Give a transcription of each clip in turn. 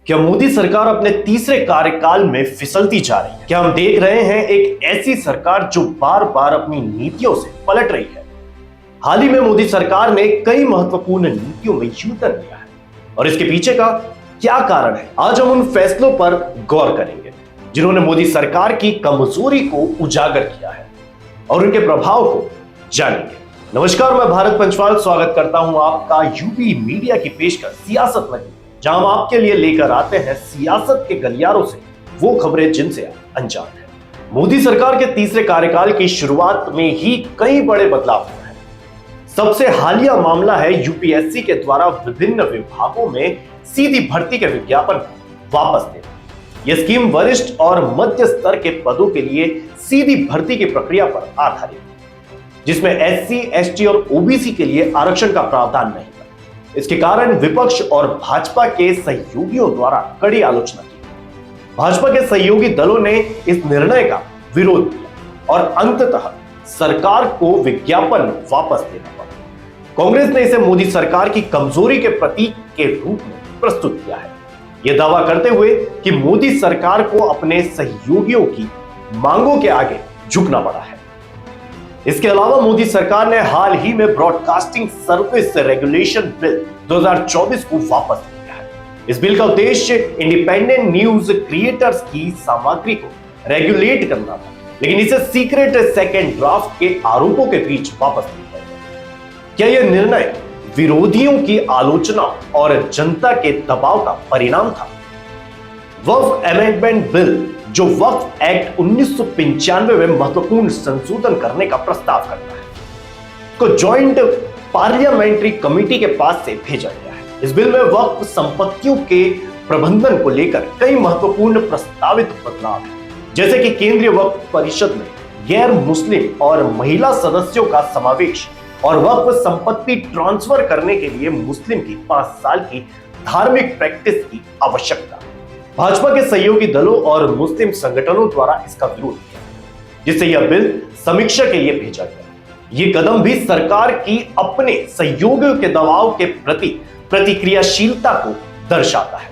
क्या मोदी सरकार अपने तीसरे कार्यकाल में फिसलती जा रही है? क्या हम देख रहे हैं एक ऐसी सरकार जो बार बार अपनी नीतियों से पलट रही है? हाल ही में मोदी सरकार ने कई महत्वपूर्ण नीतियों में यू टर्न लिया है और इसके पीछे का क्या कारण है, आज हम उन फैसलों पर गौर करेंगे जिन्होंने मोदी सरकार की कमजोरी को उजागर किया है और उनके प्रभाव को जानेंगे। नमस्कार, मैं भारत पंचवाल स्वागत करता हूं आपका यूपी मीडिया की पेशकश सियासत में, जहां हम आपके लिए लेकर आते हैं सियासत के गलियारों से वो खबरें जिनसे आप अनजान हैं। मोदी सरकार के तीसरे कार्यकाल की शुरुआत में ही कई बड़े बदलाव हुए हैं। सबसे हालिया मामला है यूपीएससी के द्वारा विभिन्न विभागों में सीधी भर्ती के विज्ञापन वापस देना। यह स्कीम वरिष्ठ और मध्य स्तर के पदों के लिए सीधी भर्ती की प्रक्रिया पर आधारित है, जिसमें एससी, एसटी और ओबीसी के लिए आरक्षण का प्रावधान नहीं है। इसके कारण विपक्ष और भाजपा के सहयोगियों द्वारा कड़ी आलोचना की। भाजपा के सहयोगी दलों ने इस निर्णय का विरोध किया और अंततः सरकार को विज्ञापन वापस देना पड़ा। कांग्रेस ने इसे मोदी सरकार की कमजोरी के प्रतीक के रूप में प्रस्तुत किया है, यह दावा करते हुए कि मोदी सरकार को अपने सहयोगियों की मांगों के आगे झुकना पड़ा है। इसके अलावा मोदी सरकार ने हाल ही में ब्रॉडकास्टिंग सर्विस रेगुलेशन बिल 2024 को वापस लिया है। इस बिल का उद्देश्य इंडिपेंडेंट न्यूज क्रिएटर्स की सामग्री को रेगुलेट करना था, लेकिन इसे सीक्रेट सेकेंड ड्राफ्ट के आरोपों के बीच वापस लिया गया। क्या यह निर्णय विरोधियों की आलोचना और जनता के दबाव का परिणाम था? वक्फ अमेंडमेंट बिल, जो वक्फ एक्ट 1995 में महत्वपूर्ण संशोधन करने का प्रस्ताव करता है, को ज्वाइंट पार्लियामेंट्री कमेटी के पास से भेजा गया है। इस बिल में वक्फ संपत्तियों के प्रबंधन को लेकर कई महत्वपूर्ण प्रस्तावित बदलाव हैं, जैसे कि केंद्रीय वक्फ परिषद में गैर मुस्लिम और महिला सदस्यों का समावेश और वक्फ संपत्ति ट्रांसफर करने के लिए मुस्लिम की 5 साल की धार्मिक प्रैक्टिस की आवश्यकता। भाजपा के सहयोगी दलों और मुस्लिम संगठनों द्वारा इसका विरोध किया, जिससे यह बिल समीक्षा के लिए भेजा गया। यह कदम भी सरकार की अपने सहयोगियों के दबाव के प्रति प्रतिक्रियाशीलता को दर्शाता है।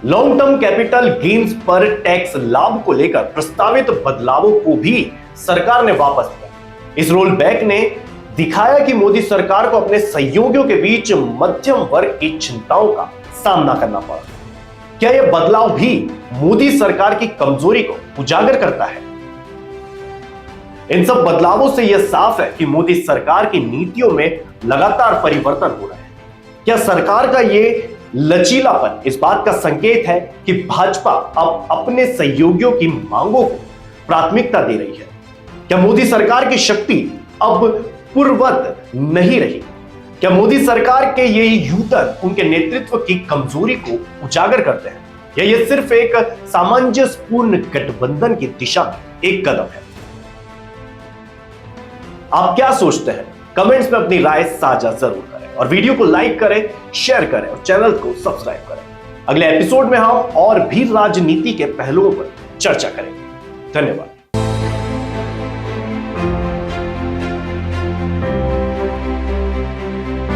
लॉन्ग टर्म कैपिटल गेन्स पर टैक्स लाभ को लेकर प्रस्तावित बदलावों को भी सरकार ने वापस लिया। इस रोल बैक ने दिखाया कि मोदी सरकार को अपने सहयोगियों के बीच मध्यम वर्ग की चिंताओं का सामना करना पड़ा। क्या यह बदलाव भी मोदी सरकार की कमजोरी को उजागर करता है? इन सब बदलावों से यह साफ है कि मोदी सरकार की नीतियों में लगातार परिवर्तन हो रहा है। क्या सरकार का यह लचीलापन इस बात का संकेत है कि भाजपा अब अपने सहयोगियों की मांगों को प्राथमिकता दे रही है? क्या मोदी सरकार की शक्ति अब पूर्ववत नहीं रही? क्या मोदी सरकार के ये यूटर्न उनके नेतृत्व की कमजोरी को उजागर करते हैं, या ये सिर्फ एक सामंजस्यपूर्ण गठबंधन की दिशा में एक कदम है? आप क्या सोचते हैं? कमेंट्स में अपनी राय साझा जरूर करें और वीडियो को लाइक करें, शेयर करें और चैनल को सब्सक्राइब करें। अगले एपिसोड में हम और भी राजनीति के पहलुओं पर चर्चा करेंगे। धन्यवाद।